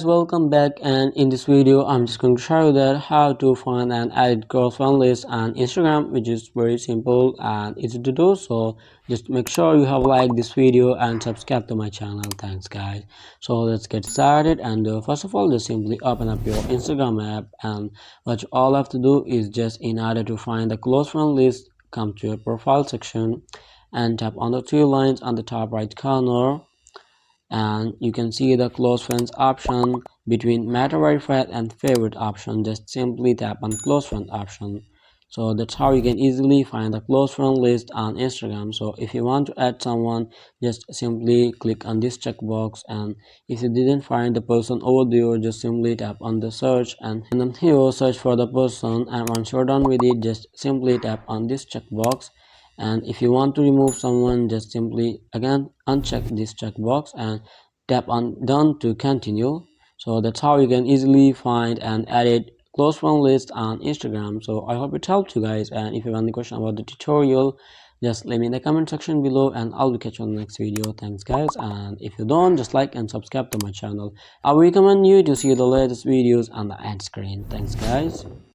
guys, welcome back, and in this video I'm just going to show you that how to find and edit close friend list on Instagram, which is very simple and easy to do. So just make sure you have liked this video and subscribe to my channel. Thanks guys. So let's get started, and first of all, just simply open up your Instagram app, and what you all have to do is just, in order to find the close friend list, come to your profile section and tap on the three lines on the top right corner, and you can see the close friends option between matter verified and favorite option. Just simply tap on close friend option. So that's how you can easily find the close friend list on Instagram. So if you want to add someone, just simply click on this checkbox, and if you didn't find the person over there, just simply tap on the search, and then here search for the person, and once you're done with it, just simply tap on this checkbox. And if you want to remove someone, just simply again uncheck this checkbox and tap on done to continue. So that's how you can easily find and edit close friend list on Instagram. So I hope it helped you guys, and if you have any question about the tutorial, just leave me in the comment section below, and I'll be catching you on the next video. Thanks guys, and if you don't, just like and subscribe to my channel. I recommend you to see the latest videos on the end screen. Thanks guys.